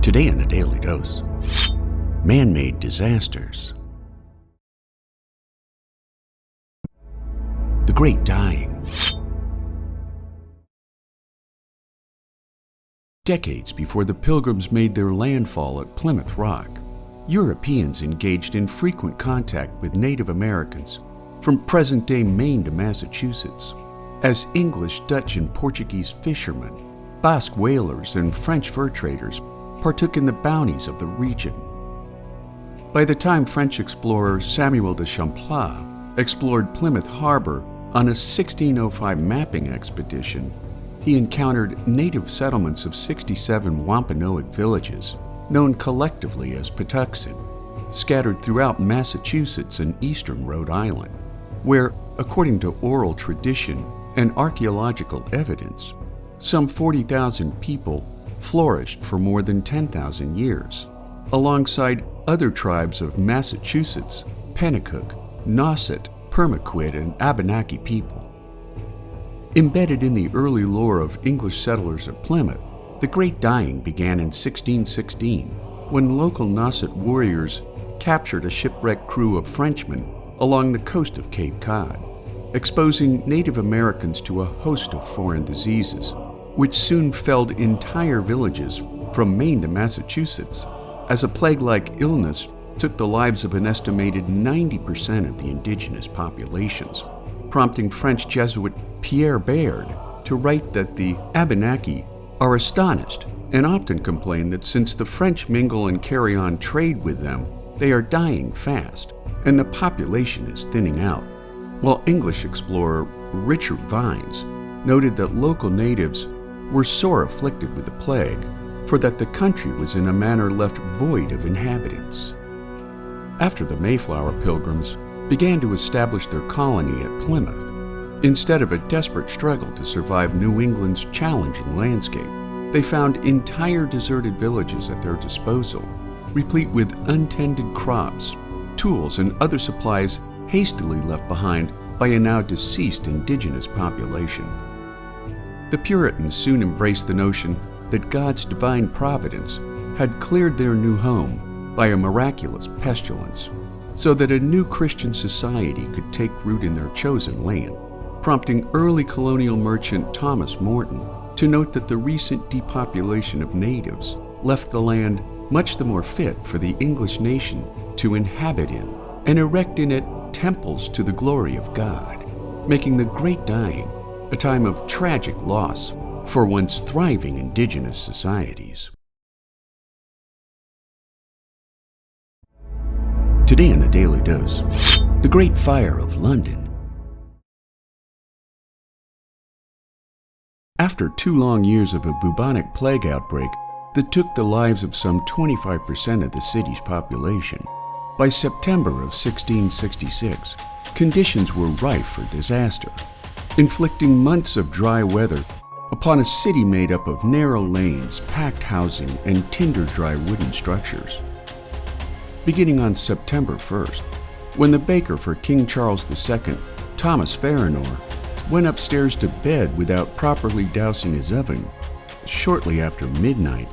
Today in the Daily Dose, Man-Made Disasters. The Great Dying. Decades before the Pilgrims made their landfall at Plymouth Rock, Europeans engaged in frequent contact with Native Americans from present-day Maine to Massachusetts, as English, Dutch, and Portuguese fishermen, Basque whalers, and French fur traders partook in the bounties of the region. By the time French explorer Samuel de Champlain explored Plymouth Harbor on a 1605 mapping expedition, he encountered native settlements of 67 Wampanoag villages, known collectively as Patuxent, scattered throughout Massachusetts and eastern Rhode Island, where, according to oral tradition and archaeological evidence, some 40,000 people flourished for more than 10,000 years, alongside other tribes of Massachusetts, Pennacook, Nauset, Permaquid, and Abenaki people. Embedded in the early lore of English settlers of Plymouth, the Great Dying began in 1616, when local Nauset warriors captured a shipwrecked crew of Frenchmen along the coast of Cape Cod, exposing Native Americans to a host of foreign diseases, which soon felled entire villages from Maine to Massachusetts, as a plague-like illness took the lives of an estimated 90% of the indigenous populations, prompting French Jesuit Pierre Bayard to write that the Abenaki are astonished and often complain that since the French mingle and carry on trade with them, they are dying fast, and the population is thinning out, while English explorer Richard Vines noted that local natives were sore afflicted with the plague, for that the country was in a manner left void of inhabitants. After the Mayflower Pilgrims began to establish their colony at Plymouth, instead of a desperate struggle to survive New England's challenging landscape, they found entire deserted villages at their disposal, replete with untended crops, tools, and other supplies hastily left behind by a now deceased indigenous population. The Puritans soon embraced the notion that God's divine providence had cleared their new home by a miraculous pestilence, so that a new Christian society could take root in their chosen land, prompting early colonial merchant Thomas Morton to note that the recent depopulation of natives left the land much the more fit for the English nation to inhabit in, and erect in it temples to the glory of God, making the Great Dying a time of tragic loss for once thriving indigenous societies. Today in the Daily Dose, the Great Fire of London. After 2 long years of a bubonic plague outbreak that took the lives of some 25% of the city's population, by September of 1666, conditions were rife for disaster, inflicting months of dry weather upon a city made up of narrow lanes, packed housing, and tinder-dry wooden structures. Beginning on September 1st, when the baker for King Charles II, Thomas Farinor, went upstairs to bed without properly dousing his oven, shortly after midnight,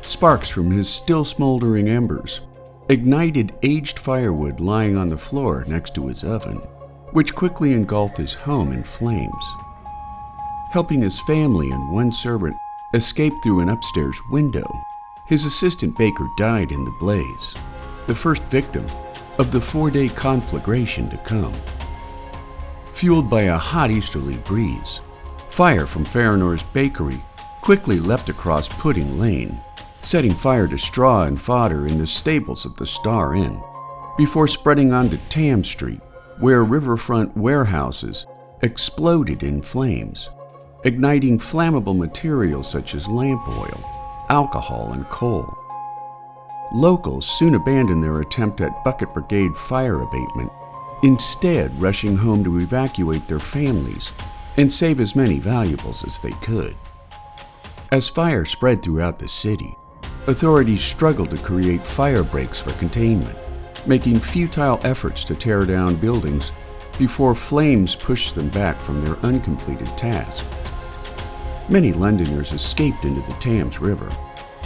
sparks from his still smoldering embers ignited aged firewood lying on the floor next to his oven, which quickly engulfed his home in flames. Helping his family and one servant escape through an upstairs window, his assistant baker died in the blaze, the first victim of the 4-day conflagration to come. Fueled by a hot easterly breeze, fire from Farinor's bakery quickly leapt across Pudding Lane, setting fire to straw and fodder in the stables of the Star Inn, before spreading onto Tam Street, where riverfront warehouses exploded in flames, igniting flammable materials such as lamp oil, alcohol, and coal. Locals soon abandoned their attempt at bucket brigade fire abatement, instead rushing home to evacuate their families and save as many valuables as they could. As fire spread throughout the city, authorities struggled to create fire breaks for containment, making futile efforts to tear down buildings before flames pushed them back from their uncompleted task. Many Londoners escaped into the Thames River,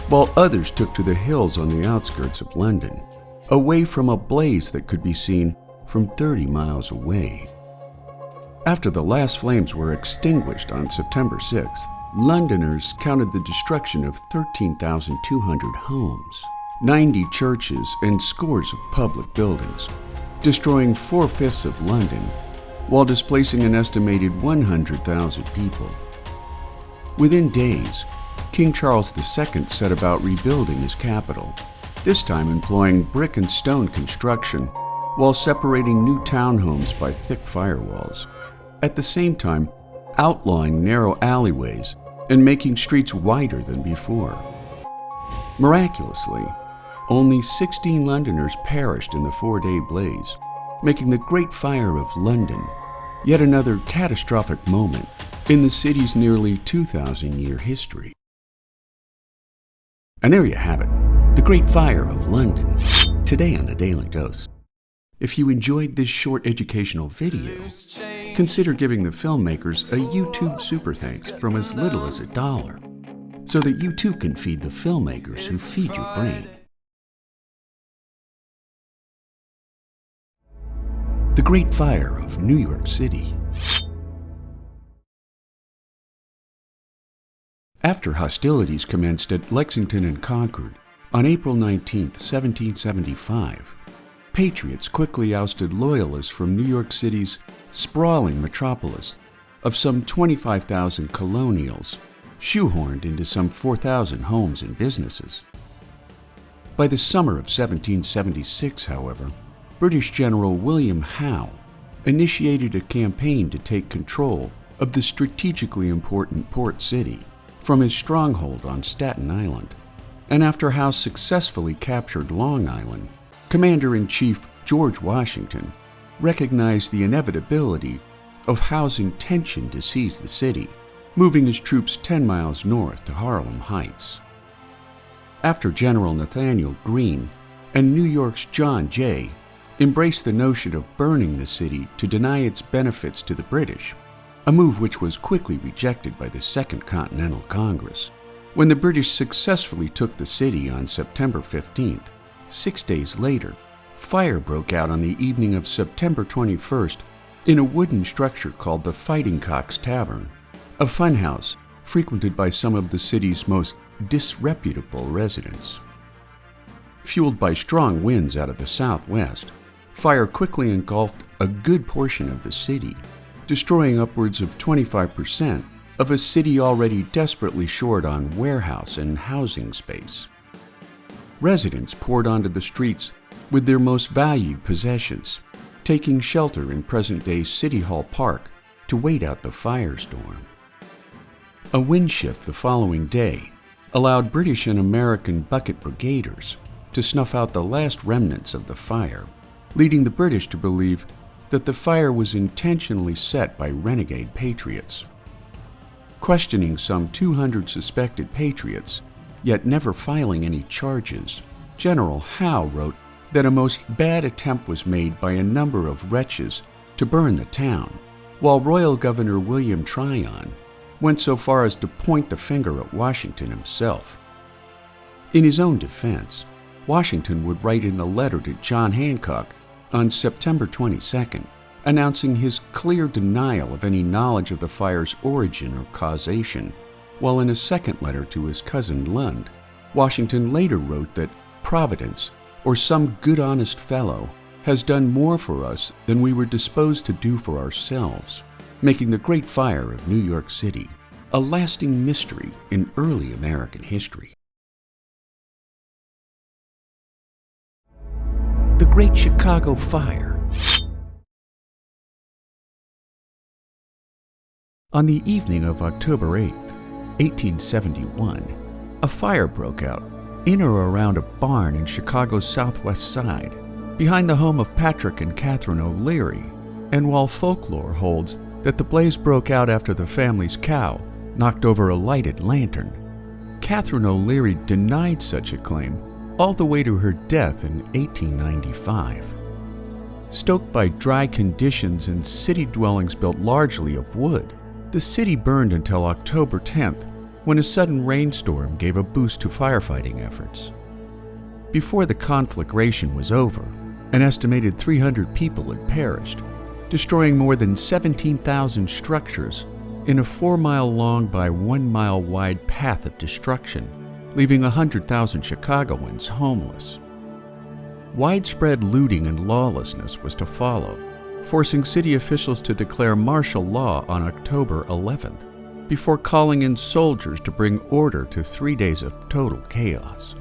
while others took to the hills on the outskirts of London, away from a blaze that could be seen from 30 miles away. After the last flames were extinguished on September 6th, Londoners counted the destruction of 13,200 homes, 90 churches, and scores of public buildings, destroying 4/5 of London, while displacing an estimated 100,000 people. Within days, King Charles II set about rebuilding his capital, this time employing brick and stone construction while separating new townhomes by thick firewalls, at the same time outlawing narrow alleyways and making streets wider than before. Miraculously, only 16 Londoners perished in the 4-day blaze, making the Great Fire of London yet another catastrophic moment in the city's nearly 2,000-year history. And there you have it, the Great Fire of London, today on the Daily Dose. If you enjoyed this short educational video, consider giving the filmmakers a YouTube super thanks from as little as $1, so that you too can feed the filmmakers who feed your brain. The Great Fire of New York City. After hostilities commenced at Lexington and Concord on April 19, 1775, Patriots quickly ousted Loyalists from New York City's sprawling metropolis of some 25,000 colonials, shoehorned into some 4,000 homes and businesses. By the summer of 1776, however, British General William Howe initiated a campaign to take control of the strategically important port city from his stronghold on Staten Island, and after Howe successfully captured Long Island, Commander-in-Chief George Washington recognized the inevitability of Howe's intention to seize the city, moving his troops 10 miles north to Harlem Heights. After General Nathanael Greene and New York's John Jay embraced the notion of burning the city to deny its benefits to the British, a move which was quickly rejected by the Second Continental Congress, when the British successfully took the city on September 15th, 6 days later, fire broke out on the evening of September 21st in a wooden structure called the Fighting Cock's Tavern, a funhouse frequented by some of the city's most disreputable residents. Fueled by strong winds out of the southwest, fire quickly engulfed a good portion of the city, destroying upwards of 25% of a city already desperately short on warehouse and housing space. Residents poured onto the streets with their most valued possessions, taking shelter in present-day City Hall Park to wait out the firestorm. A wind shift the following day allowed British and American bucket brigaders to snuff out the last remnants of the fire, leading the British to believe that the fire was intentionally set by renegade patriots. Questioning some 200 suspected patriots, yet never filing any charges, General Howe wrote that a most bad attempt was made by a number of wretches to burn the town, while Royal Governor William Tryon went so far as to point the finger at Washington himself. In his own defense, Washington would write in a letter to John Hancock on September 22nd, announcing his clear denial of any knowledge of the fire's origin or causation, while in a second letter to his cousin Lund, Washington later wrote that Providence, or some good honest fellow, has done more for us than we were disposed to do for ourselves, making the Great Fire of New York City a lasting mystery in early American history. The Great Chicago Fire. On the evening of October 8, 1871, a fire broke out in or around a barn in Chicago's southwest side, behind the home of Patrick and Catherine O'Leary, and while folklore holds that the blaze broke out after the family's cow knocked over a lighted lantern, Catherine O'Leary denied such a claim all the way to her death in 1895. Stoked by dry conditions and city dwellings built largely of wood, the city burned until October 10th, when a sudden rainstorm gave a boost to firefighting efforts. Before the conflagration was over, an estimated 300 people had perished, destroying more than 17,000 structures in a 4-mile-long by 1-mile-wide path of destruction, leaving 100,000 Chicagoans homeless. Widespread looting and lawlessness was to follow, forcing city officials to declare martial law on October 11th, before calling in soldiers to bring order to 3 days of total chaos.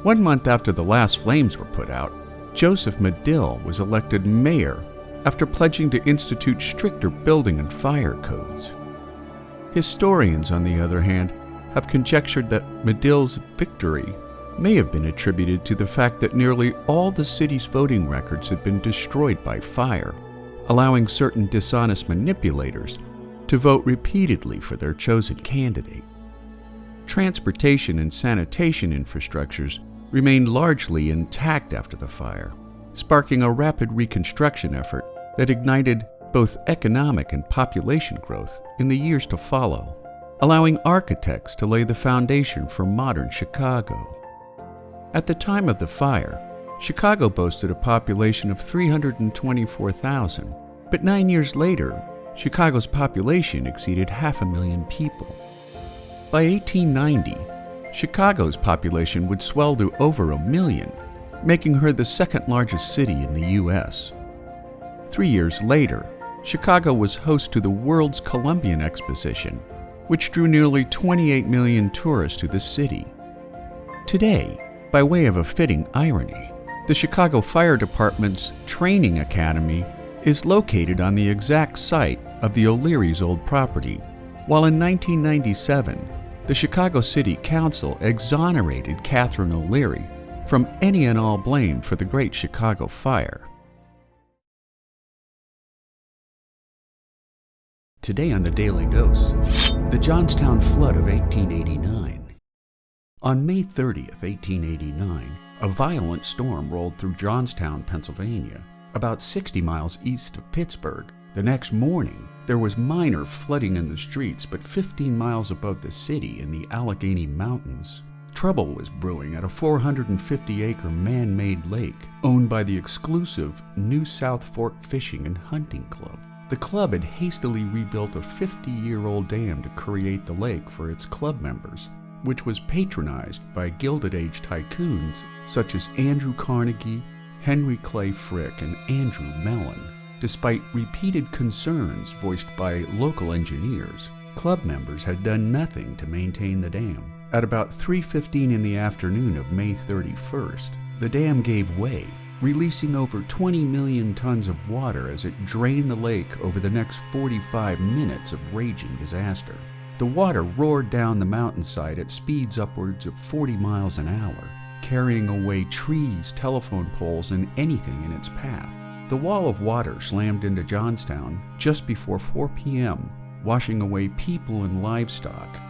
1 month after the last flames were put out, Joseph Medill was elected mayor after pledging to institute stricter building and fire codes. Historians, on the other hand, have conjectured that Medill's victory may have been attributed to the fact that nearly all the city's voting records had been destroyed by fire, allowing certain dishonest manipulators to vote repeatedly for their chosen candidate. Transportation and sanitation infrastructures remained largely intact after the fire, sparking a rapid reconstruction effort that ignited both economic and population growth in the years to follow, allowing architects to lay the foundation for modern Chicago. At the time of the fire, Chicago boasted a population of 324,000, but 9 years later, Chicago's population exceeded 500,000 people. By 1890, Chicago's population would swell to over 1 million, making her the second largest city in the U.S. 3 years later, Chicago was host to the World's Columbian Exposition, which drew nearly 28 million tourists to the city. Today, by way of a fitting irony, the Chicago Fire Department's training academy is located on the exact site of the O'Leary's old property, while in 1997, the Chicago City Council exonerated Catherine O'Leary from any and all blame for the Great Chicago Fire. Today on the Daily Dose, the Johnstown Flood of 1889. On May 30th, 1889, a violent storm rolled through Johnstown, Pennsylvania, about 60 miles east of Pittsburgh. The next morning, there was minor flooding in the streets, but 15 miles above the city in the Allegheny Mountains, trouble was brewing at a 450-acre man-made lake owned by the exclusive New South Fork Fishing and Hunting Club. The club had hastily rebuilt a 50-year-old dam to create the lake for its club members, which was patronized by Gilded Age tycoons such as Andrew Carnegie, Henry Clay Frick, and Andrew Mellon. Despite repeated concerns voiced by local engineers, club members had done nothing to maintain the dam. At about 3:15 in the afternoon of May 31st, the dam gave way, releasing over 20 million tons of water as it drained the lake over the next 45 minutes of raging disaster. The water roared down the mountainside at speeds upwards of 40 miles an hour, carrying away trees, telephone poles, and anything in its path. The wall of water slammed into Johnstown just before 4 p.m., washing away people and livestock,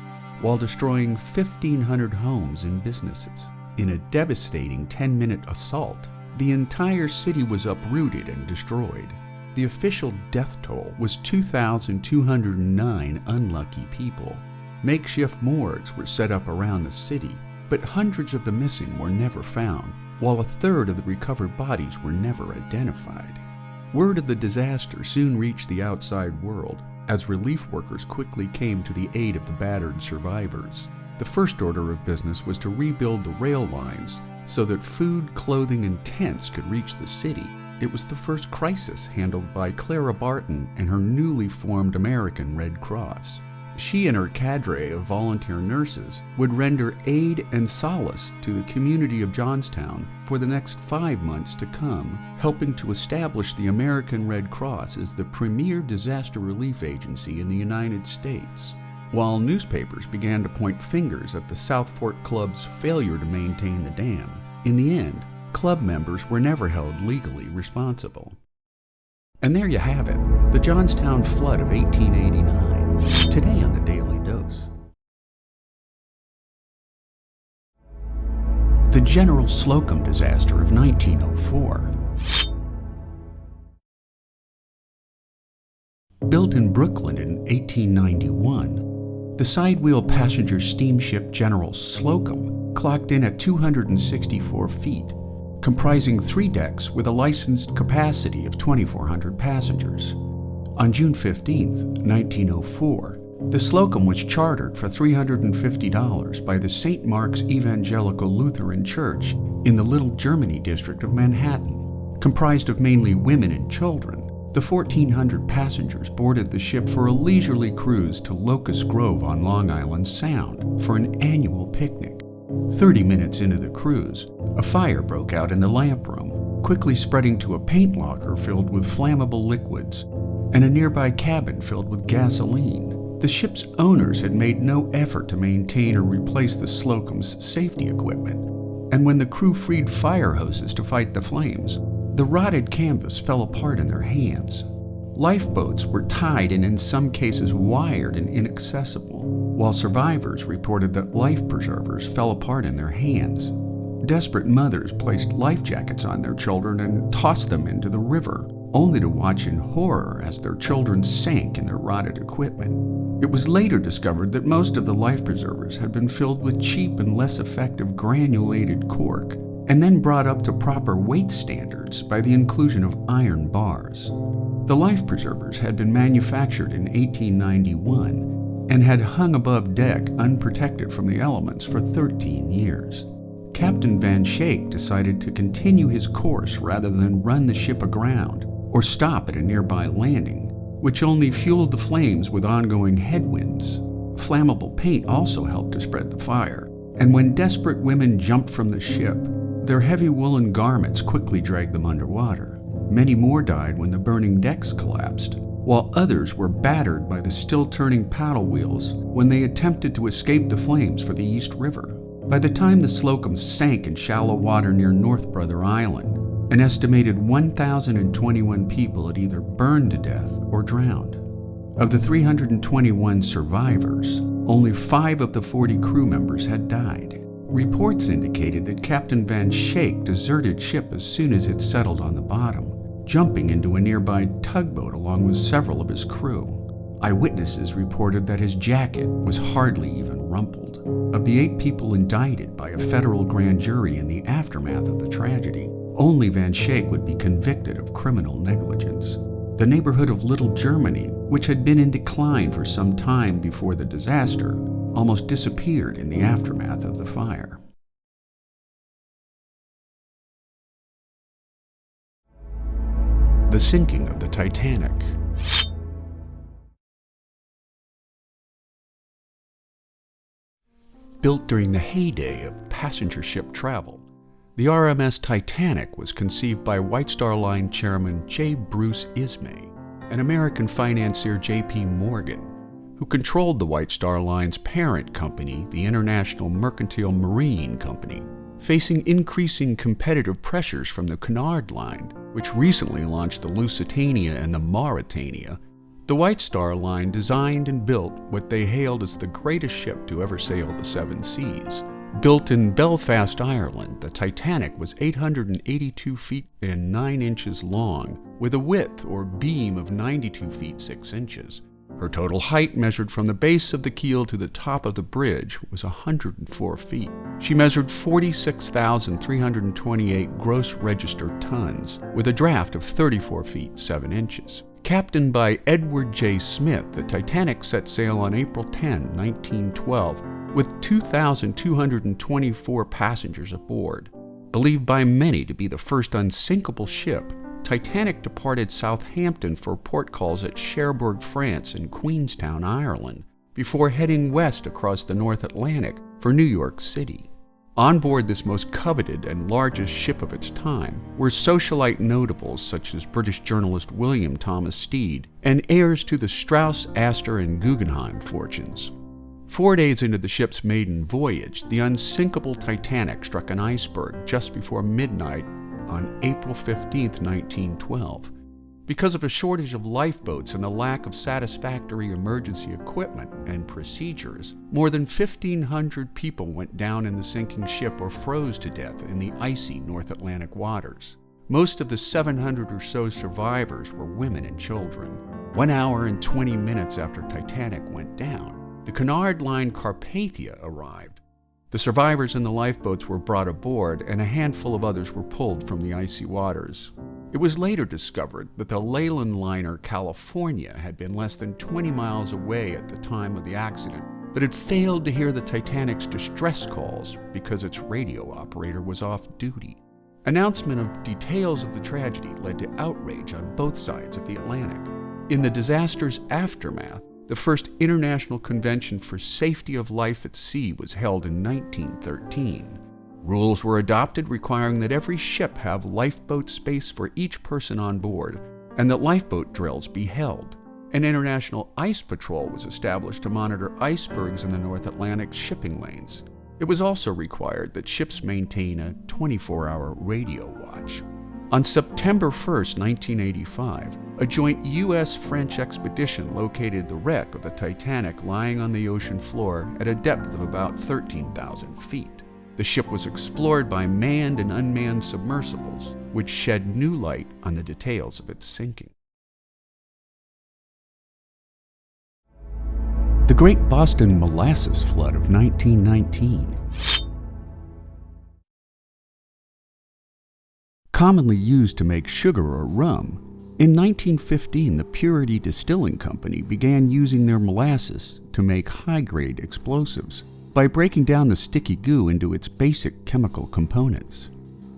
while destroying 1,500 homes and businesses. In a devastating 10-minute assault, the entire city was uprooted and destroyed. The official death toll was 2,209 unlucky people. Makeshift morgues were set up around the city, but hundreds of the missing were never found, while a third of the recovered bodies were never identified. Word of the disaster soon reached the outside world, as relief workers quickly came to the aid of the battered survivors. The first order of business was to rebuild the rail lines so that food, clothing, and tents could reach the city. It was the first crisis handled by Clara Barton and her newly formed American Red Cross. She and her cadre of volunteer nurses would render aid and solace to the community of Johnstown for the next 5 months to come, helping to establish the American Red Cross as the premier disaster relief agency in the United States. While newspapers began to point fingers at the South Fork Club's failure to maintain the dam, in the end, club members were never held legally responsible. And there you have it, the Johnstown Flood of 1889. Today on the Daily Dose. The General Slocum Disaster of 1904. Built in Brooklyn in 1891, The sidewheel passenger steamship General Slocum clocked in at 264 feet, comprising 3 decks with a licensed capacity of 2,400 passengers. On June 15, 1904, the Slocum was chartered for $350 by the St. Mark's Evangelical Lutheran Church in the Little Germany district of Manhattan. Comprised of mainly women and children, the 1,400 passengers boarded the ship for a leisurely cruise to Locust Grove on Long Island Sound for an annual picnic. 30 minutes into the cruise, a fire broke out in the lamp room, quickly spreading to a paint locker filled with flammable liquids and a nearby cabin filled with gasoline. The ship's owners had made no effort to maintain or replace the Slocum's safety equipment, and when the crew freed fire hoses to fight the flames, the rotted canvas fell apart in their hands. Lifeboats were tied and in some cases wired and inaccessible, while survivors reported that life preservers fell apart in their hands. Desperate mothers placed life jackets on their children and tossed them into the river, only to watch in horror as their children sank in their rotted equipment. It was later discovered that most of the life preservers had been filled with cheap and less effective granulated cork, and then brought up to proper weight standards by the inclusion of iron bars. The life preservers had been manufactured in 1891 and had hung above deck unprotected from the elements for 13 years. Captain Van Schaik decided to continue his course rather than run the ship aground or stop at a nearby landing, which only fueled the flames with ongoing headwinds. Flammable paint also helped to spread the fire, and when desperate women jumped from the ship, their heavy woolen garments quickly dragged them underwater. Many more died when the burning decks collapsed, while others were battered by the still-turning paddle wheels when they attempted to escape the flames for the East River. By the time the Slocum sank in shallow water near North Brother Island, an estimated 1,021 people had either burned to death or drowned. Of the 321 survivors, only 5 of the 40 crew members had died. Reports indicated that Captain Van Schaik deserted ship as soon as it settled on the bottom, jumping into a nearby tugboat along with several of his crew. Eyewitnesses reported that his jacket was hardly even rumpled. Of the 8 people indicted by a federal grand jury in the aftermath of the tragedy, only Van Schaik would be convicted of criminal negligence. The neighborhood of Little Germany, which had been in decline for some time before the disaster, almost disappeared in the aftermath of the fire. The sinking of the Titanic. Built during the heyday of passenger ship travel, the RMS Titanic was conceived by White Star Line chairman J. Bruce Ismay and American financier J.P. Morgan, who controlled the White Star Line's parent company, the International Mercantile Marine Company. Facing increasing competitive pressures from the Cunard Line, which recently launched the Lusitania and the Mauretania, the White Star Line designed and built what they hailed as the greatest ship to ever sail the 7 seas. Built in Belfast, Ireland, the Titanic was 882 feet and 9 inches long, with a width or beam of 92 feet 6 inches. Her total height, measured from the base of the keel to the top of the bridge, was 104 feet. She measured 46,328 gross registered tons, with a draft of 34 feet 7 inches. Captained by Edward J. Smith, the Titanic set sail on April 10, 1912, with 2,224 passengers aboard. Believed by many to be the first unsinkable ship, Titanic departed Southampton for port calls at Cherbourg, France and Queenstown, Ireland, before heading west across the North Atlantic for New York City. On board this most coveted and largest ship of its time were socialite notables such as British journalist William Thomas Stead and heirs to the Strauss, Astor, and Guggenheim fortunes. 4 days into the ship's maiden voyage, the unsinkable Titanic struck an iceberg just before midnight on April 15, 1912. Because of a shortage of lifeboats and a lack of satisfactory emergency equipment and procedures, more than 1,500 people went down in the sinking ship or froze to death in the icy North Atlantic waters. Most of the 700 or so survivors were women and children. 1 hour and 20 minutes after Titanic went down, the Cunard Line Carpathia arrived. The survivors in the lifeboats were brought aboard, and a handful of others were pulled from the icy waters. It was later discovered that the Leyland liner California had been less than 20 miles away at the time of the accident, but had failed to hear the Titanic's distress calls because its radio operator was off duty. Announcement of details of the tragedy led to outrage on both sides of the Atlantic. In the disaster's aftermath, the first International Convention for Safety of Life at Sea was held in 1913. Rules were adopted requiring that every ship have lifeboat space for each person on board, and that lifeboat drills be held. An international ice patrol was established to monitor icebergs in the North Atlantic shipping lanes. It was also required that ships maintain a 24-hour radio watch. On September 1, 1985, a joint U.S.-French expedition located the wreck of the Titanic lying on the ocean floor at a depth of about 13,000 feet. The ship was explored by manned and unmanned submersibles, which shed new light on the details of its sinking. The Great Boston Molasses Flood of 1919. Commonly used to make sugar or rum, in 1915 the Purity Distilling Company began using their molasses to make high-grade explosives by breaking down the sticky goo into its basic chemical components.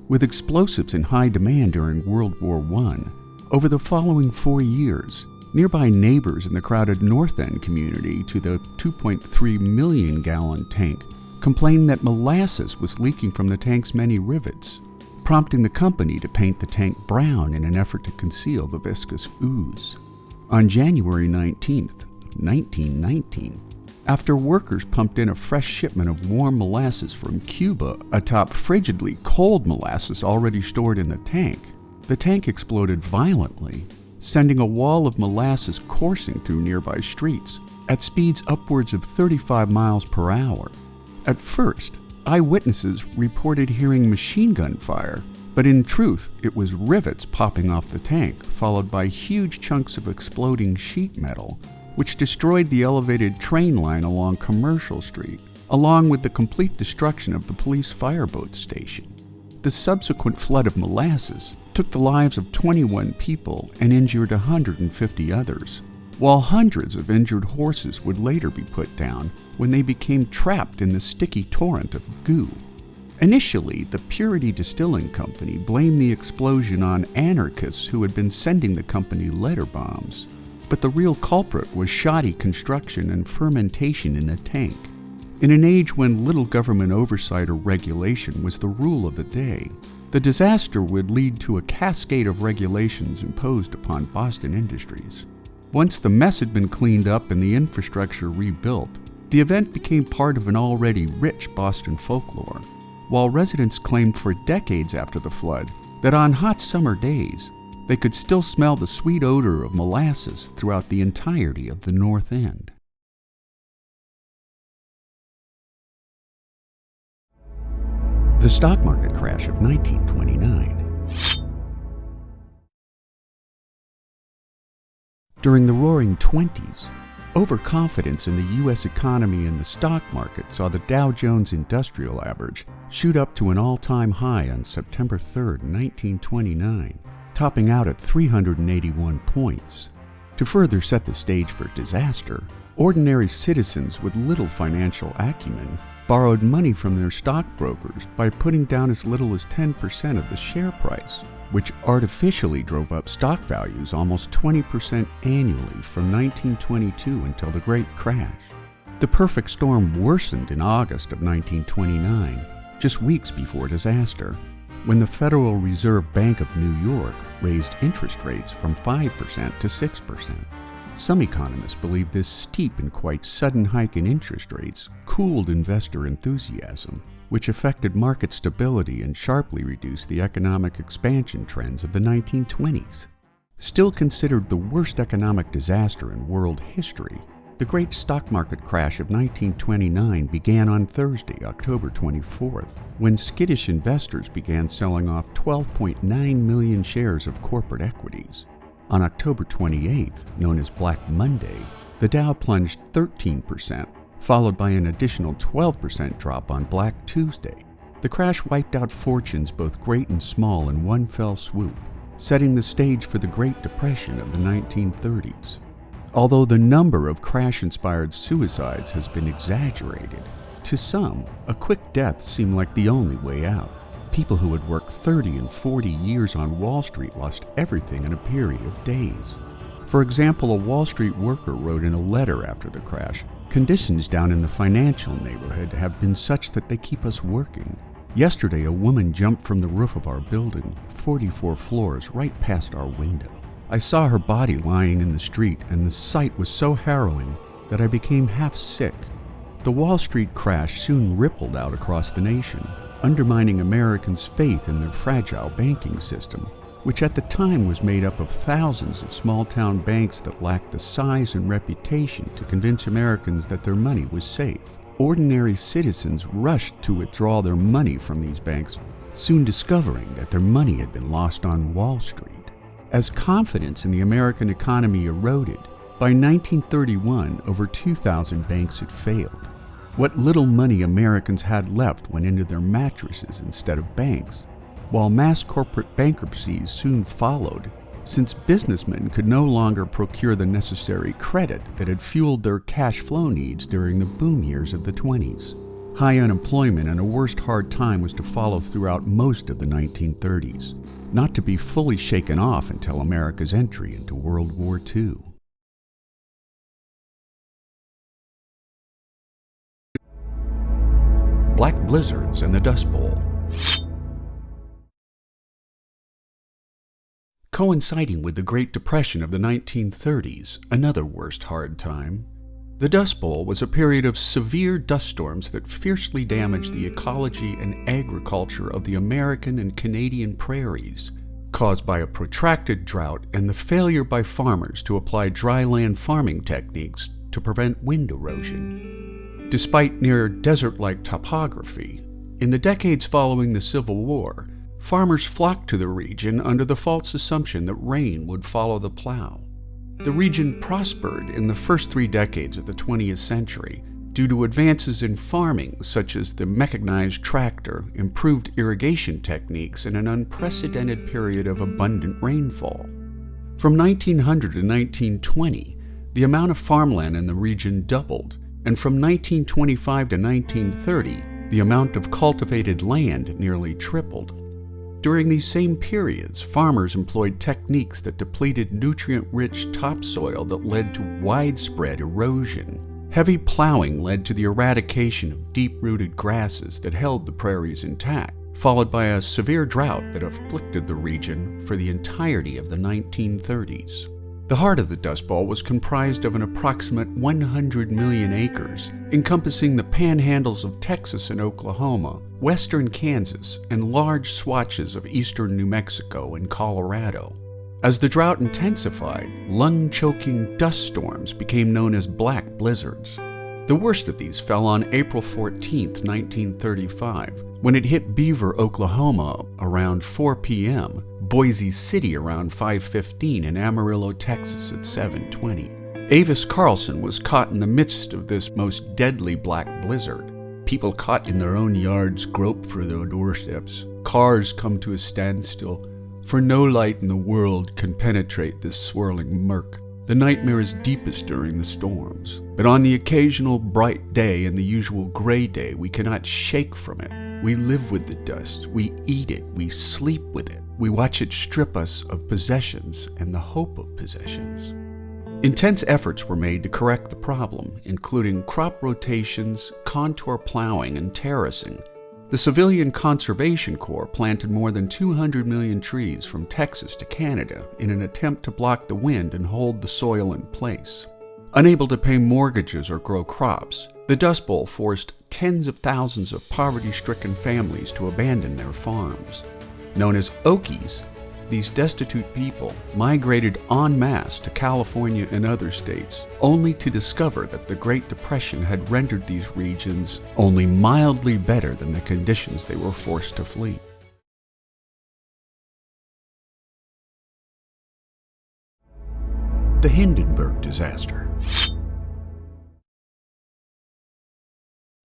With explosives in high demand during World War I, over the following 4 years, nearby neighbors in the crowded North End community to the 2.3 million gallon tank complained that molasses was leaking from the tank's many rivets, prompting the company to paint the tank brown in an effort to conceal the viscous ooze. On January 19, 1919, after workers pumped in a fresh shipment of warm molasses from Cuba atop frigidly cold molasses already stored in the tank exploded violently, sending a wall of molasses coursing through nearby streets at speeds upwards of 35 miles per hour. At first, eyewitnesses reported hearing machine gun fire, but in truth, it was rivets popping off the tank, followed by huge chunks of exploding sheet metal, which destroyed the elevated train line along Commercial Street, along with the complete destruction of the police fireboat station. The subsequent flood of molasses took the lives of 21 people and injured 150 others, while hundreds of injured horses would later be put down when they became trapped in the sticky torrent of goo. Initially, the Purity Distilling Company blamed the explosion on anarchists who had been sending the company letter bombs, but the real culprit was shoddy construction and fermentation in the tank. In an age when little government oversight or regulation was the rule of the day, the disaster would lead to a cascade of regulations imposed upon Boston industries. Once the mess had been cleaned up and the infrastructure rebuilt, the event became part of an already rich Boston folklore, while residents claimed for decades after the flood that on hot summer days, they could still smell the sweet odor of molasses throughout the entirety of the North End. The stock market crash of 1929. During the Roaring '20s, overconfidence in the U.S. economy and the stock market saw the Dow Jones Industrial Average shoot up to an all-time high on September 3, 1929, topping out at 381 points. To further set the stage for disaster, ordinary citizens with little financial acumen borrowed money from their stockbrokers by putting down as little as 10% of the share price, which artificially drove up stock values almost 20% annually from 1922 until the Great Crash. The perfect storm worsened in August of 1929, just weeks before disaster, when the Federal Reserve Bank of New York raised interest rates from 5% to 6%. Some economists believe this steep and quite sudden hike in interest rates cooled investor enthusiasm, which affected market stability and sharply reduced the economic expansion trends of the 1920s. Still considered the worst economic disaster in world history, the great stock market crash of 1929 began on Thursday, October 24th, when skittish investors began selling off 12.9 million shares of corporate equities. On October 28th, known as Black Monday, the Dow plunged 13%, followed by an additional 12% drop on Black Tuesday. The crash wiped out fortunes both great and small in one fell swoop, setting the stage for the Great Depression of the 1930s. Although the number of crash-inspired suicides has been exaggerated, to some, a quick death seemed like the only way out. People who had worked 30 and 40 years on Wall Street lost everything in a period of days. For example, a Wall Street worker wrote in a letter after the crash, "Conditions down in the financial neighborhood have been such that they keep us working. Yesterday, a woman jumped from the roof of our building, 44 floors, right past our window. I saw her body lying in the street, and the sight was so harrowing that I became half sick." The Wall Street crash soon rippled out across the nation, undermining Americans' faith in their fragile banking system, which at the time was made up of thousands of small-town banks that lacked the size and reputation to convince Americans that their money was safe. Ordinary citizens rushed to withdraw their money from these banks, soon discovering that their money had been lost on Wall Street. As confidence in the American economy eroded, by 1931, over 2,000 banks had failed. What little money Americans had left went into their mattresses instead of banks, while mass corporate bankruptcies soon followed, since businessmen could no longer procure the necessary credit that had fueled their cash flow needs during the boom years of the 20s. High unemployment and a worse hard time was to follow throughout most of the 1930s, not to be fully shaken off until America's entry into World War II. Black blizzards and the Dust Bowl. Coinciding with the Great Depression of the 1930s, another worst hard time, the Dust Bowl was a period of severe dust storms that fiercely damaged the ecology and agriculture of the American and Canadian prairies, caused by a protracted drought and the failure by farmers to apply dryland farming techniques to prevent wind erosion. Despite near desert-like topography, in the decades following the Civil War, farmers flocked to the region under the false assumption that rain would follow the plow. The region prospered in the first 3 decades of the 20th century due to advances in farming such as the mechanized tractor, improved irrigation techniques, and an unprecedented period of abundant rainfall. From 1900 to 1920, the amount of farmland in the region doubled, and from 1925 to 1930, the amount of cultivated land nearly tripled. During these same periods, farmers employed techniques that depleted nutrient-rich topsoil that led to widespread erosion. Heavy plowing led to the eradication of deep-rooted grasses that held the prairies intact, followed by a severe drought that afflicted the region for the entirety of the 1930s. The heart of the Dust Bowl was comprised of an approximate 100 million acres, encompassing the panhandles of Texas and Oklahoma, western Kansas, and large swatches of eastern New Mexico and Colorado. As the drought intensified, lung-choking dust storms became known as black blizzards. The worst of these fell on April 14, 1935, when it hit Beaver, Oklahoma around 4 p.m., Boise City around 5:15, and Amarillo, Texas at 7:20. Avis Carlson was caught in the midst of this most deadly black blizzard. People caught in their own yards grope for their doorsteps. Cars come to a standstill, for no light in the world can penetrate this swirling murk. The nightmare is deepest during the storms, but on the occasional bright day and the usual gray day, we cannot shake from it. We live with the dust, we eat it, we sleep with it. We watch it strip us of possessions and the hope of possessions. Intense efforts were made to correct the problem, including crop rotations, contour plowing, and terracing. The Civilian Conservation Corps planted more than 200 million trees from Texas to Canada in an attempt to block the wind and hold the soil in place. Unable to pay mortgages or grow crops, the Dust Bowl forced tens of thousands of poverty-stricken families to abandon their farms. Known as Okies, these destitute people migrated en masse to California and other states, only to discover that the Great Depression had rendered these regions only mildly better than the conditions they were forced to flee. The Hindenburg Disaster.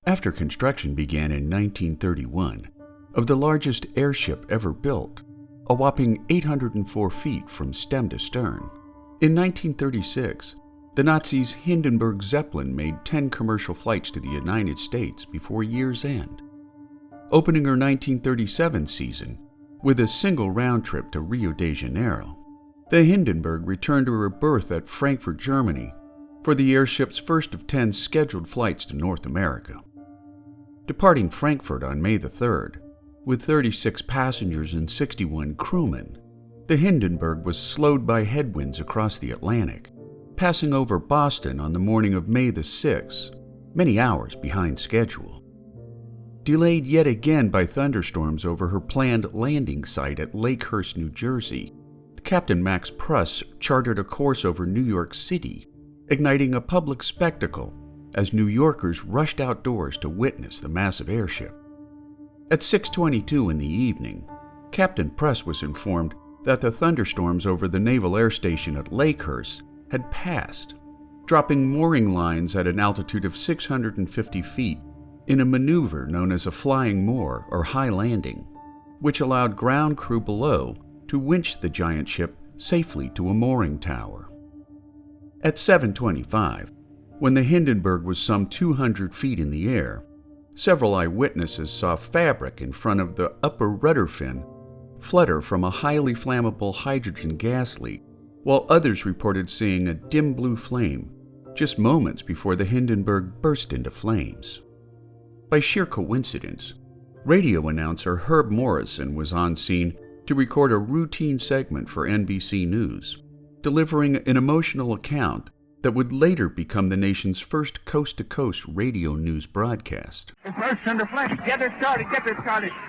After construction began in 1931, of the largest airship ever built, a whopping 804 feet from stem to stern. In 1936, the Nazis' Hindenburg Zeppelin made 10 commercial flights to the United States before year's end. Opening her 1937 season with a single round trip to Rio de Janeiro, the Hindenburg returned to her berth at Frankfurt, Germany, for the airship's first of 10 scheduled flights to North America. Departing Frankfurt on May the 3rd, with 36 passengers and 61 crewmen, the Hindenburg was slowed by headwinds across the Atlantic, passing over Boston on the morning of May the 6th, many hours behind schedule. Delayed yet again by thunderstorms over her planned landing site at Lakehurst, New Jersey, Captain Max Pruss chartered a course over New York City, igniting a public spectacle as New Yorkers rushed outdoors to witness the massive airship. At 6:22 in the evening, Captain Pruss was informed that the thunderstorms over the Naval Air Station at Lakehurst had passed, dropping mooring lines at an altitude of 650 feet in a maneuver known as a flying moor or high landing, which allowed ground crew below to winch the giant ship safely to a mooring tower. At 7:25, when the Hindenburg was some 200 feet in the air, several eyewitnesses saw fabric in front of the upper rudder fin flutter from a highly flammable hydrogen gas leak, while others reported seeing a dim blue flame just moments before the Hindenburg burst into flames. By sheer coincidence, radio announcer Herb Morrison was on scene to record a routine segment for NBC News, delivering an emotional account that would later become the nation's first coast-to-coast radio news broadcast. It bursts into flames. Get it started.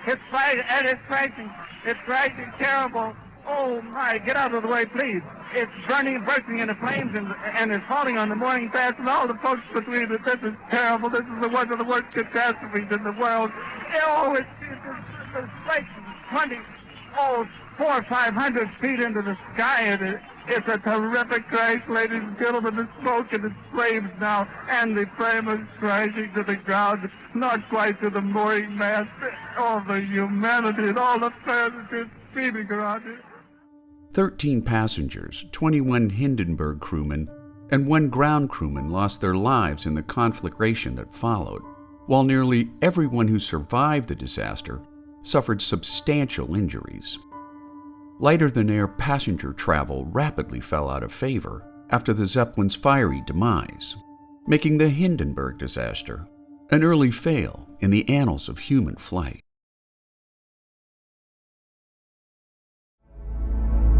It's fighting, and it's crashing terrible. Oh my, get out of the way, please. It's bursting into flames, and it's falling on the mooring mast and all the folks between it. This is terrible. This is one of the worst catastrophes in the world. Oh, it's like 400 or 500 feet into the sky, and it's a terrific crash, ladies and gentlemen. The smoke and the flames now, and the flame is crashing to the ground, not quite to the mooring mast. All the humanity and all the passengers screaming around it. 13 passengers, 21 Hindenburg crewmen, and 1 ground crewman lost their lives in the conflagration that followed, while nearly everyone who survived the disaster suffered substantial injuries. Lighter-than-air passenger travel rapidly fell out of favor after the Zeppelin's fiery demise, making the Hindenburg Disaster an early fail in the annals of human flight.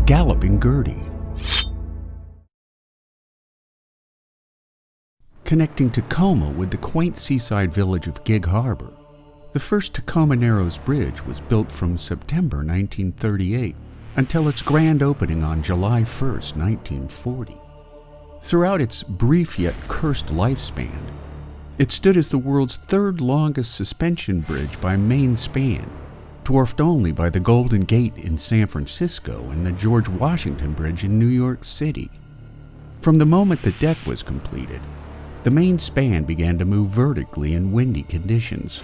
Galloping Gertie. Connecting Tacoma with the quaint seaside village of Gig Harbor, the first Tacoma Narrows Bridge was built from September 1938 until its grand opening on July 1, 1940. Throughout its brief yet cursed lifespan, it stood as the world's third longest suspension bridge by main span, dwarfed only by the Golden Gate in San Francisco and the George Washington Bridge in New York City. From the moment the deck was completed, the main span began to move vertically in windy conditions,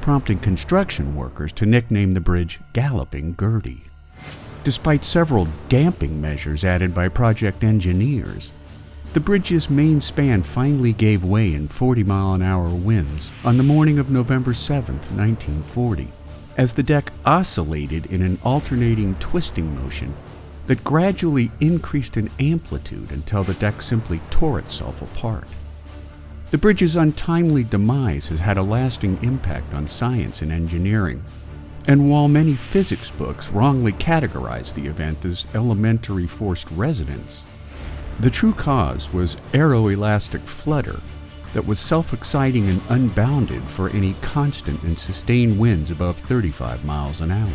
prompting construction workers to nickname the bridge Galloping Gertie. Despite several damping measures added by project engineers, the bridge's main span finally gave way in 40-mile-an-hour winds on the morning of November 7, 1940, as the deck oscillated in an alternating twisting motion that gradually increased in amplitude until the deck simply tore itself apart. The bridge's untimely demise has had a lasting impact on science and engineering, and while many physics books wrongly categorize the event as elementary forced resonance, the true cause was aeroelastic flutter that was self-exciting and unbounded for any constant and sustained winds above 35 miles an hour.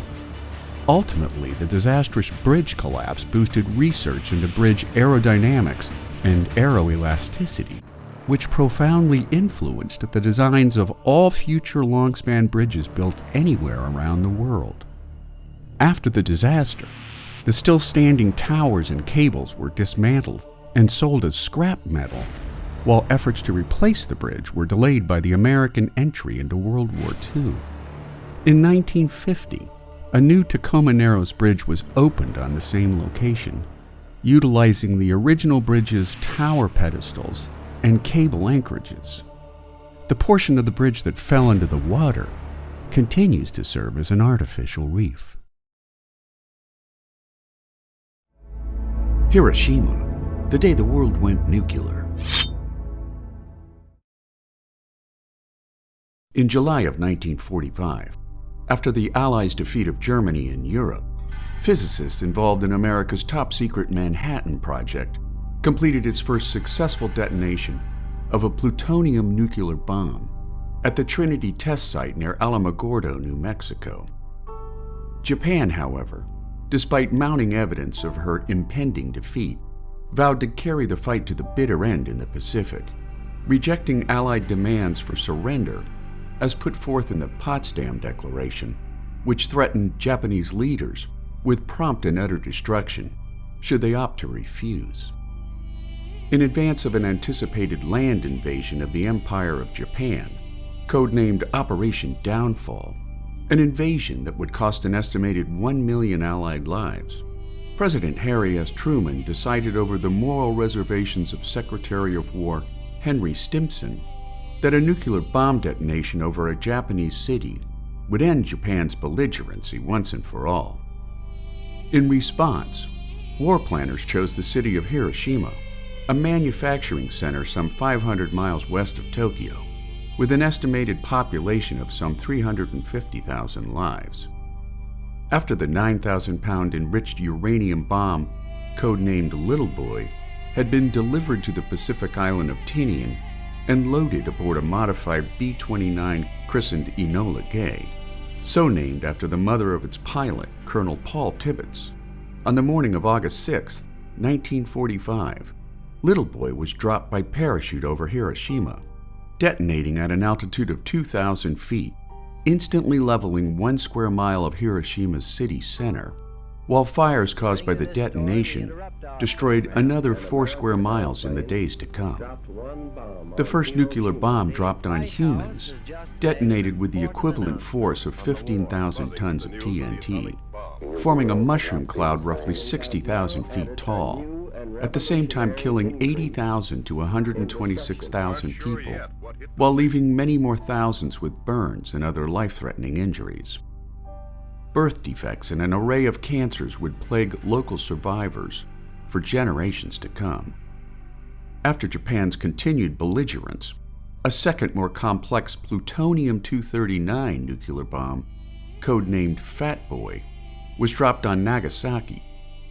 Ultimately, the disastrous bridge collapse boosted research into bridge aerodynamics and aeroelasticity, which profoundly influenced the designs of all future long-span bridges built anywhere around the world. After the disaster, the still standing towers and cables were dismantled and sold as scrap metal, while efforts to replace the bridge were delayed by the American entry into World War II. In 1950, a new Tacoma Narrows Bridge was opened on the same location, utilizing the original bridge's tower pedestals and cable anchorages. The portion of the bridge that fell into the water continues to serve as an artificial reef. Hiroshima, the day the world went nuclear. In July of 1945, after the Allies' defeat of Germany in Europe, physicists involved in America's top-secret Manhattan Project completed its first successful detonation of a plutonium nuclear bomb at the Trinity test site near Alamogordo, New Mexico. Japan, however, despite mounting evidence of her impending defeat, vowed to carry the fight to the bitter end in the Pacific, rejecting Allied demands for surrender as put forth in the Potsdam Declaration, which threatened Japanese leaders with prompt and utter destruction should they opt to refuse. In advance of an anticipated land invasion of the Empire of Japan, codenamed Operation Downfall, an invasion that would cost an estimated 1 million Allied lives, President Harry S. Truman decided over the moral reservations of Secretary of War Henry Stimson that a nuclear bomb detonation over a Japanese city would end Japan's belligerency once and for all. In response, war planners chose the city of Hiroshima, a manufacturing center some 500 miles west of Tokyo, with an estimated population of some 350,000 lives. After the 9,000-pound enriched uranium bomb, codenamed Little Boy, had been delivered to the Pacific island of Tinian and loaded aboard a modified B-29 christened Enola Gay, so named after the mother of its pilot, Colonel Paul Tibbets. On the morning of August 6, 1945, Little Boy was dropped by parachute over Hiroshima, detonating at an altitude of 2,000 feet, instantly leveling 1 square mile of Hiroshima's city center, while fires caused by the detonation destroyed another 4 square miles in the days to come. The first nuclear bomb dropped on humans detonated with the equivalent force of 15,000 tons of TNT, forming a mushroom cloud roughly 60,000 feet tall, at the same time killing 80,000 to 126,000 people, while leaving many more thousands with burns and other life-threatening injuries. Birth defects and an array of cancers would plague local survivors for generations to come. After Japan's continued belligerence, a second more complex plutonium-239 nuclear bomb, codenamed Fat Boy, was dropped on Nagasaki,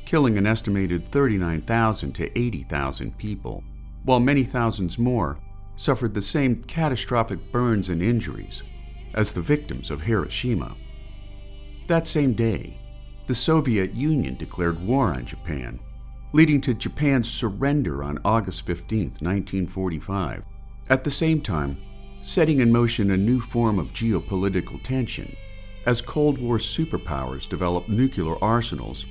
killing an estimated 39,000 to 80,000 people, while many thousands more suffered the same catastrophic burns and injuries as the victims of Hiroshima. That same day, the Soviet Union declared war on Japan, leading to Japan's surrender on August 15, 1945, at the same time setting in motion a new form of geopolitical tension as Cold War superpowers developed nuclear arsenals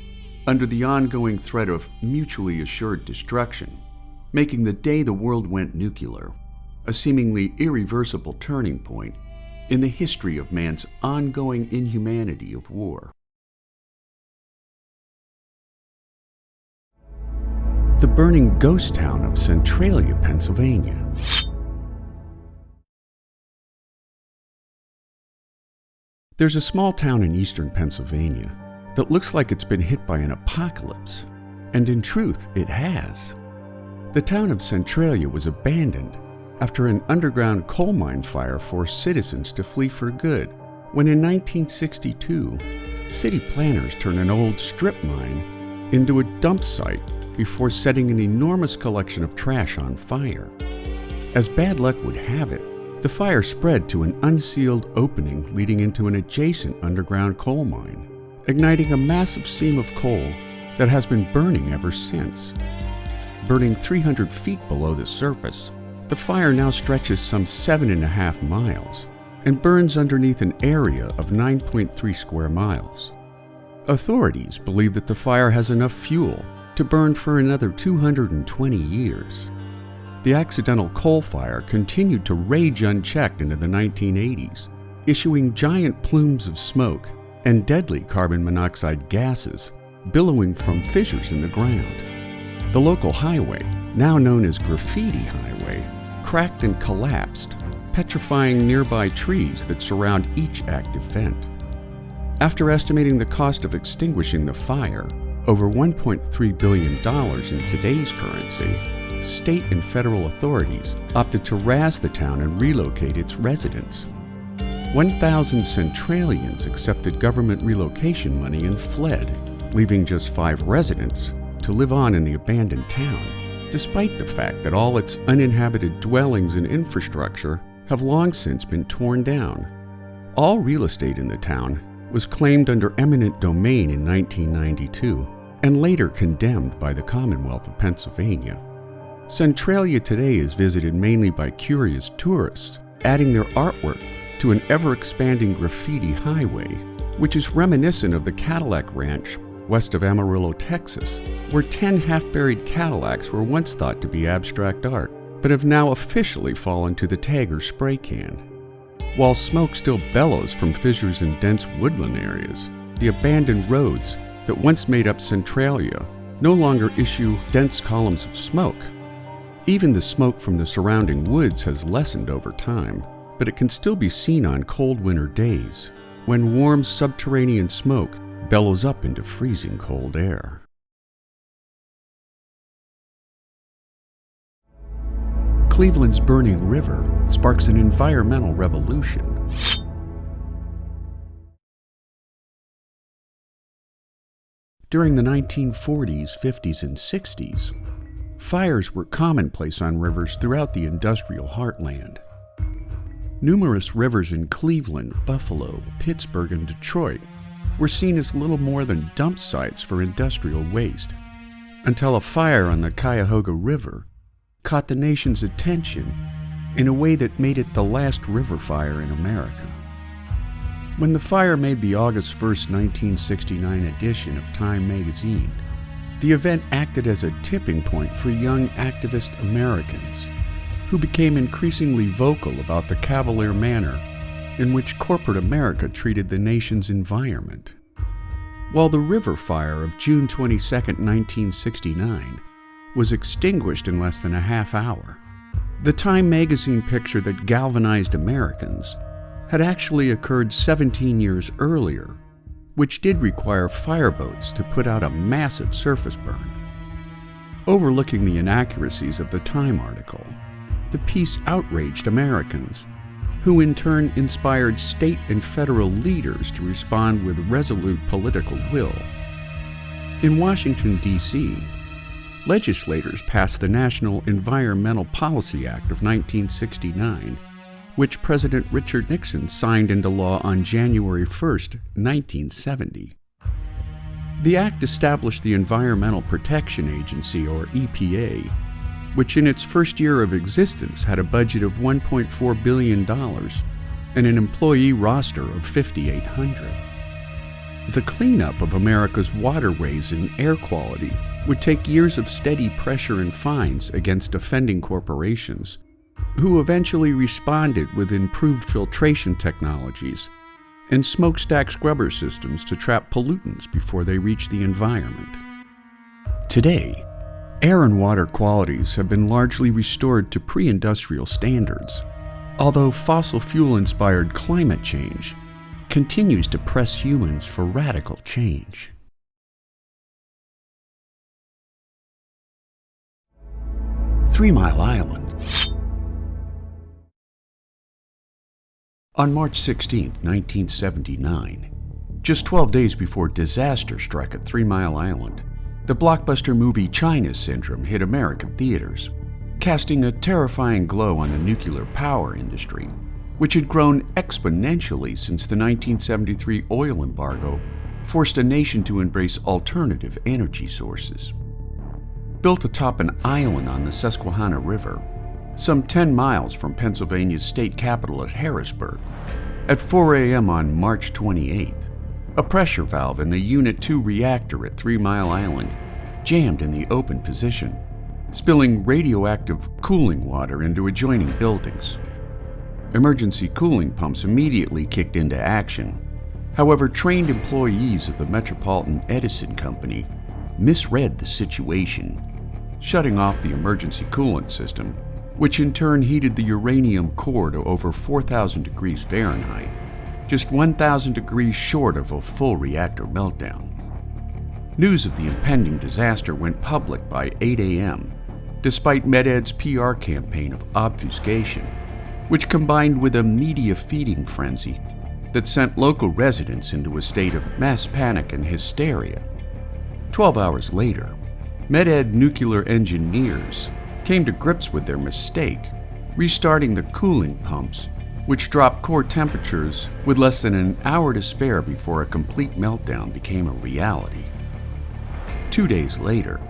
under the ongoing threat of mutually assured destruction, making the day the world went nuclear a seemingly irreversible turning point in the history of man's ongoing inhumanity of war. The burning ghost town of Centralia, Pennsylvania. There's a small town in eastern Pennsylvania that looks like it's been hit by an apocalypse, and in truth, it has. The town of Centralia was abandoned after an underground coal mine fire forced citizens to flee for good, when in 1962, city planners turned an old strip mine into a dump site before setting an enormous collection of trash on fire. As bad luck would have it, the fire spread to an unsealed opening leading into an adjacent underground coal mine, igniting a massive seam of coal that has been burning ever since. Burning 300 feet below the surface, the fire now stretches some 7.5 miles and burns underneath an area of 9.3 square miles. Authorities believe that the fire has enough fuel to burn for another 220 years. The accidental coal fire continued to rage unchecked into the 1980s, issuing giant plumes of smoke and deadly carbon monoxide gases billowing from fissures in the ground. The local highway, now known as Graffiti Highway, cracked and collapsed, petrifying nearby trees that surround each active vent. After estimating the cost of extinguishing the fire, over $1.3 billion in today's currency, state and federal authorities opted to razz the town and relocate its residents. 1,000 Centralians accepted government relocation money and fled, leaving just 5 residents to live on in the abandoned town, despite the fact that all its uninhabited dwellings and infrastructure have long since been torn down. All real estate in the town was claimed under eminent domain in 1992 and later condemned by the Commonwealth of Pennsylvania. Centralia today is visited mainly by curious tourists, adding their artwork to an ever-expanding graffiti highway, which is reminiscent of the Cadillac Ranch west of Amarillo, Texas, where 10 half-buried Cadillacs were once thought to be abstract art, but have now officially fallen to the Tagger spray can. While smoke still bellows from fissures in dense woodland areas, the abandoned roads that once made up Centralia no longer issue dense columns of smoke. Even the smoke from the surrounding woods has lessened over time, but it can still be seen on cold winter days, when warm subterranean smoke bellows up into freezing cold air. Cleveland's burning river sparks an environmental revolution. During the 1940s, 50s, and 60s, fires were commonplace on rivers throughout the industrial heartland. Numerous rivers in Cleveland, Buffalo, Pittsburgh, and Detroit were seen as little more than dump sites for industrial waste, until a fire on the Cuyahoga River caught the nation's attention in a way that made it the last river fire in America. When the fire made the August 1, 1969 edition of Time magazine, the event acted as a tipping point for young activist Americans who became increasingly vocal about the cavalier manner in which corporate America treated the nation's environment. While the river fire of June 22, 1969 was extinguished in less than a half hour, the Time magazine picture that galvanized Americans had actually occurred 17 years earlier, which did require fireboats to put out a massive surface burn. Overlooking the inaccuracies of the Time article, the piece outraged Americans, who in turn inspired state and federal leaders to respond with resolute political will. In Washington, D.C., legislators passed the National Environmental Policy Act of 1969, which President Richard Nixon signed into law on January 1, 1970. The act established the Environmental Protection Agency, or EPA, which in its first year of existence had a budget of $1.4 billion and an employee roster of 5,800. The cleanup of America's waterways and air quality would take years of steady pressure and fines against offending corporations, who eventually responded with improved filtration technologies and smokestack scrubber systems to trap pollutants before they reach the environment. Today, air and water qualities have been largely restored to pre-industrial standards, although fossil fuel-inspired climate change continues to press humans for radical change. Three Mile Island. On March 16, 1979, just 12 days before disaster struck at 3 Mile Island, the blockbuster movie China Syndrome hit American theaters, casting a terrifying glow on the nuclear power industry, which had grown exponentially since the 1973 oil embargo forced a nation to embrace alternative energy sources. Built atop an island on the Susquehanna River, some 10 miles from Pennsylvania's state capital at Harrisburg, at 4 a.m. on March 28th, a pressure valve in the Unit 2 reactor at 3 Mile Island jammed in the open position, spilling radioactive cooling water into adjoining buildings. Emergency cooling pumps immediately kicked into action. However, trained employees of the Metropolitan Edison Company misread the situation, shutting off the emergency coolant system, which in turn heated the uranium core to over 4,000 degrees Fahrenheit, just 1,000 degrees short of a full reactor meltdown. News of the impending disaster went public by 8 a.m., despite MedEd's PR campaign of obfuscation, which combined with a media feeding frenzy that sent local residents into a state of mass panic and hysteria. 12 hours later, MedEd nuclear engineers came to grips with their mistake, restarting the cooling pumps, which dropped core temperatures with less than an hour to spare before a complete meltdown became a reality. 2 days later,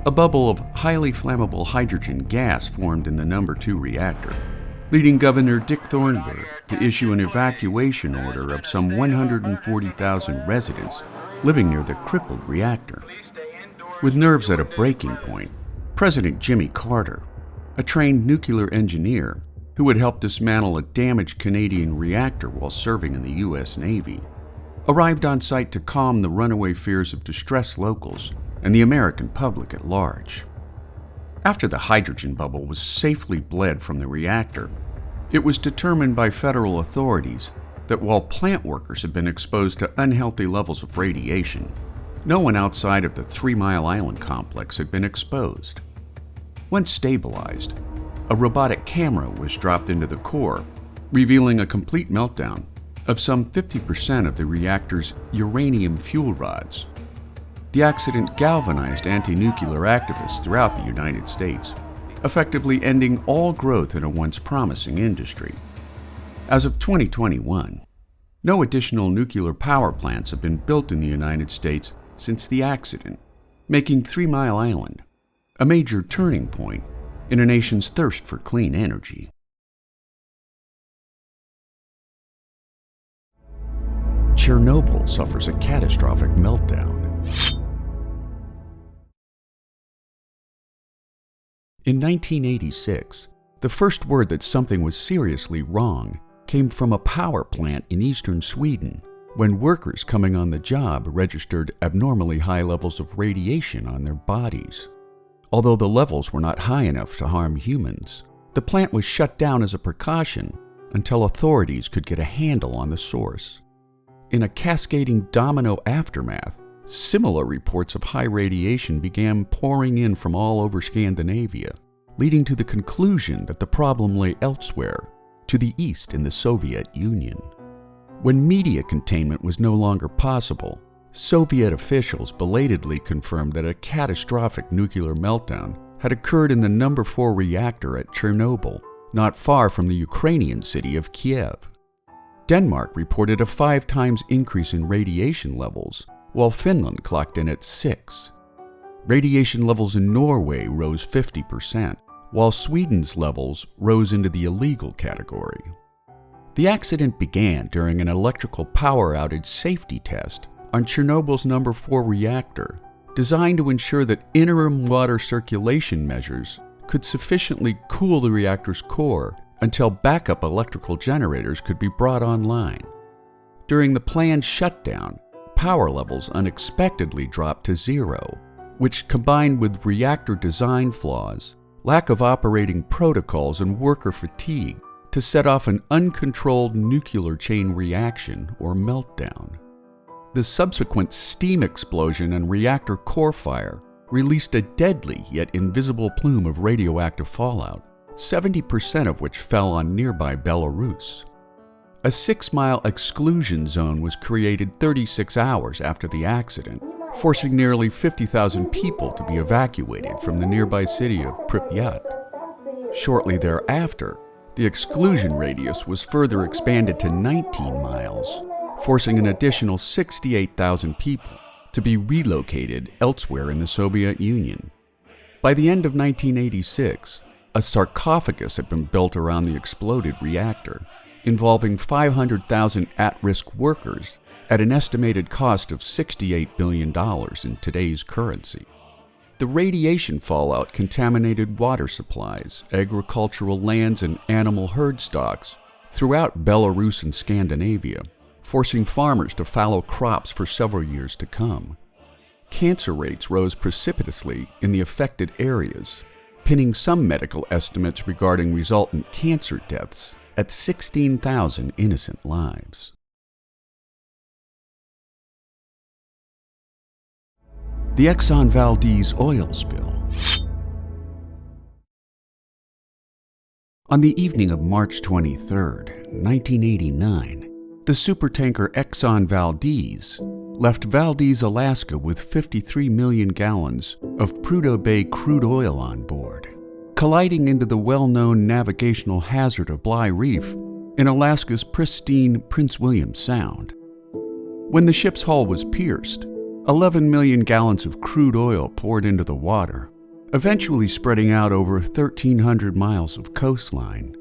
a bubble of highly flammable hydrogen gas formed in the number 2 reactor, leading Governor Dick Thornburgh to issue an evacuation order of some 140,000 residents living near the crippled reactor. With nerves at a breaking point, President Jimmy Carter, a trained nuclear engineer who had helped dismantle a damaged Canadian reactor while serving in the U.S. Navy, arrived on site to calm the runaway fears of distressed locals and the American public at large. After the hydrogen bubble was safely bled from the reactor, it was determined by federal authorities that while plant workers had been exposed to unhealthy levels of radiation, no one outside of the 3 Mile Island complex had been exposed. Once stabilized, a robotic camera was dropped into the core, revealing a complete meltdown of some 50% of the reactor's uranium fuel rods. The accident galvanized anti-nuclear activists throughout the United States, effectively ending all growth in a once promising industry. As of 2021, no additional nuclear power plants have been built in the United States since the accident, making 3 Mile Island a major turning point in a nation's thirst for clean energy. Chernobyl suffers a catastrophic meltdown. In 1986, the first word that something was seriously wrong came from a power plant in eastern Sweden when workers coming on the job registered abnormally high levels of radiation on their bodies. Although the levels were not high enough to harm humans, the plant was shut down as a precaution until authorities could get a handle on the source. In a cascading domino aftermath, similar reports of high radiation began pouring in from all over Scandinavia, leading to the conclusion that the problem lay elsewhere, to the east in the Soviet Union. When media containment was no longer possible, Soviet officials belatedly confirmed that a catastrophic nuclear meltdown had occurred in the number 4 reactor at Chernobyl, not far from the Ukrainian city of Kiev. Denmark reported a 5 times increase in radiation levels, while Finland clocked in at 6. Radiation levels in Norway rose 50%, while Sweden's levels rose into the illegal category. The accident began during an electrical power outage safety test on Chernobyl's number 4 reactor, designed to ensure that interim water circulation measures could sufficiently cool the reactor's core until backup electrical generators could be brought online. During the planned shutdown, power levels unexpectedly dropped to 0, which combined with reactor design flaws, lack of operating protocols, and worker fatigue to set off an uncontrolled nuclear chain reaction or meltdown. The subsequent steam explosion and reactor core fire released a deadly yet invisible plume of radioactive fallout, 70% of which fell on nearby Belarus. A 6-mile exclusion zone was created 36 hours after the accident, forcing nearly 50,000 people to be evacuated from the nearby city of Pripyat. Shortly thereafter, the exclusion radius was further expanded to 19 miles, forcing an additional 68,000 people to be relocated elsewhere in the Soviet Union. By the end of 1986, a sarcophagus had been built around the exploded reactor, involving 500,000 at-risk workers at an estimated cost of $68 billion in today's currency. The radiation fallout contaminated water supplies, agricultural lands, and animal herd stocks throughout Belarus and Scandinavia, forcing farmers to fallow crops for several years to come. Cancer rates rose precipitously in the affected areas, pinning some medical estimates regarding resultant cancer deaths at 16,000 innocent lives. The Exxon Valdez oil spill. On the evening of March 23, 1989, the supertanker Exxon Valdez left Valdez, Alaska with 53 million gallons of Prudhoe Bay crude oil on board, colliding into the well-known navigational hazard of Bligh Reef in Alaska's pristine Prince William Sound. When the ship's hull was pierced, 11 million gallons of crude oil poured into the water, eventually spreading out over 1,300 miles of coastline.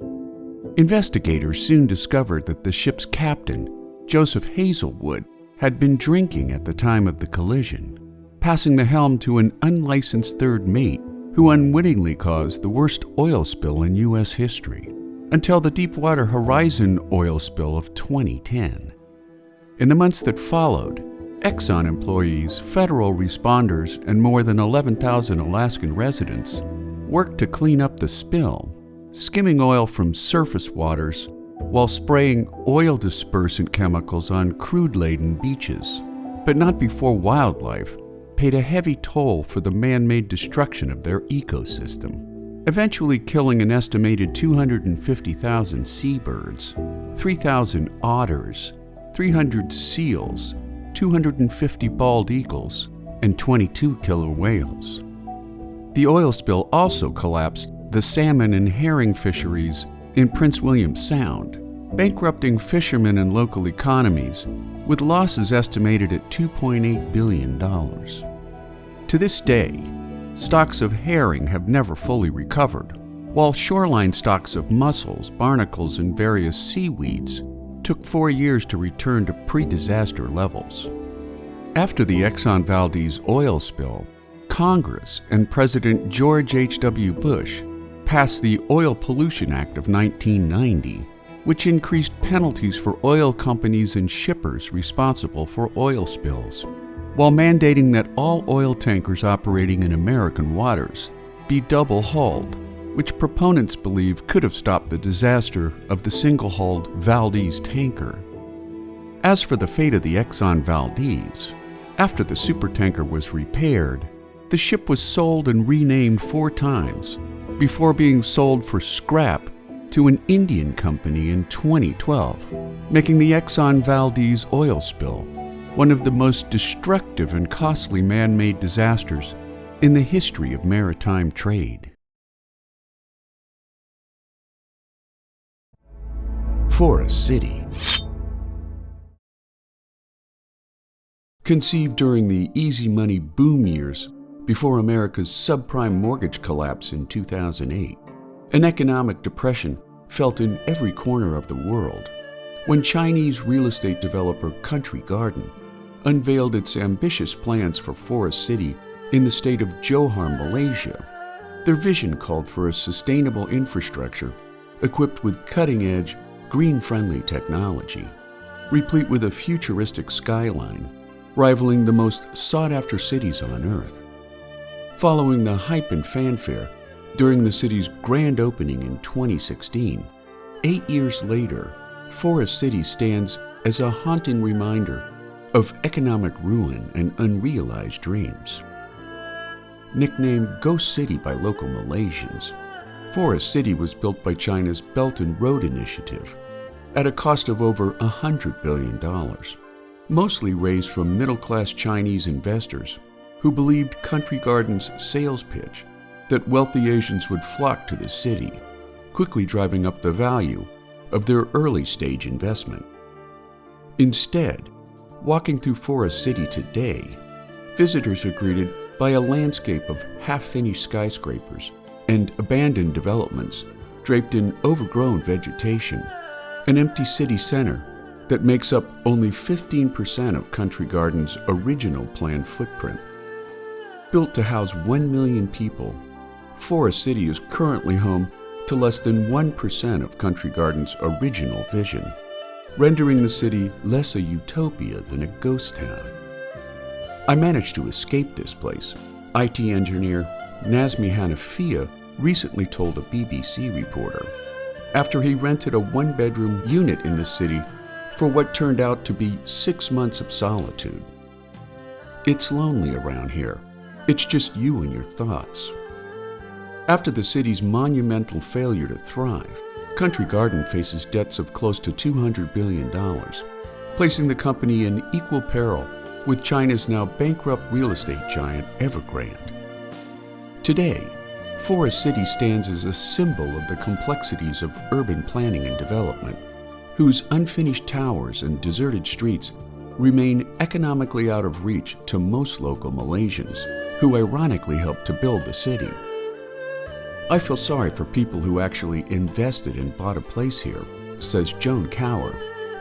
Investigators soon discovered that the ship's captain, Joseph Hazelwood, had been drinking at the time of the collision, passing the helm to an unlicensed third mate who unwittingly caused the worst oil spill in U.S. history, until the Deepwater Horizon oil spill of 2010. In the months that followed, Exxon employees, federal responders, and more than 11,000 Alaskan residents worked to clean up the spill, skimming oil from surface waters while spraying oil dispersant chemicals on crude-laden beaches, but not before wildlife paid a heavy toll for the man-made destruction of their ecosystem, eventually killing an estimated 250,000 seabirds, 3,000 otters, 300 seals, 250 bald eagles, and 22 killer whales. The oil spill also collapsed the salmon and herring fisheries in Prince William Sound, bankrupting fishermen and local economies, with losses estimated at $2.8 billion. To this day, stocks of herring have never fully recovered, while shoreline stocks of mussels, barnacles, and various seaweeds took 4 years to return to pre-disaster levels. After the Exxon Valdez oil spill, Congress and President George H.W. Bush passed the Oil Pollution Act of 1990, which increased penalties for oil companies and shippers responsible for oil spills, while mandating that all oil tankers operating in American waters be double-hulled, which proponents believe could have stopped the disaster of the single-hulled Valdez tanker. As for the fate of the Exxon Valdez, after the supertanker was repaired, the ship was sold and renamed 4 times before being sold for scrap to an Indian company in 2012, making the Exxon Valdez oil spill one of the most destructive and costly man-made disasters in the history of maritime trade. Forest City. Conceived during the easy money boom years before America's subprime mortgage collapse in 2008, an economic depression felt in every corner of the world, when Chinese real estate developer Country Garden unveiled its ambitious plans for Forest City in the state of Johor, Malaysia. Their vision called for a sustainable infrastructure equipped with cutting-edge, green-friendly technology, replete with a futuristic skyline, rivaling the most sought-after cities on Earth. Following the hype and fanfare during the city's grand opening in 2016, 8 years later, Forest City stands as a haunting reminder of economic ruin and unrealized dreams. Nicknamed Ghost City by local Malaysians, Forest City was built by China's Belt and Road Initiative at a cost of over $100 billion, mostly raised from middle-class Chinese investors who believed Country Garden's sales pitch that wealthy Asians would flock to the city, quickly driving up the value of their early-stage investment. Instead, walking through Forest City today, visitors are greeted by a landscape of half-finished skyscrapers and abandoned developments draped in overgrown vegetation, an empty city center that makes up only 15% of Country Garden's original planned footprint. Built to house 1 million people, Forest City is currently home to less than 1% of Country Garden's original vision, rendering the city less a utopia than a ghost town. I managed to escape this place. IT engineer Nazmi Hanafia recently told a BBC reporter, after he rented a one-bedroom unit in the city for what turned out to be 6 months of solitude. It's lonely around here. It's just you and your thoughts. After the city's monumental failure to thrive, Country Garden faces debts of close to $200 billion, placing the company in equal peril with China's now bankrupt real estate giant Evergrande. Today, Forest City stands as a symbol of the complexities of urban planning and development, whose unfinished towers and deserted streets remain economically out of reach to most local Malaysians, who ironically helped to build the city. I feel sorry for people who actually invested and bought a place here, says Joan Cower,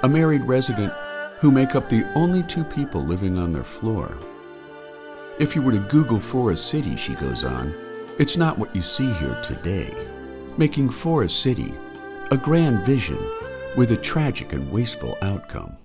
a married resident who make up the only 2 people living on their floor. If you were to Google Forest City, she goes on, it's not what you see here today, making Forest City a grand vision with a tragic and wasteful outcome.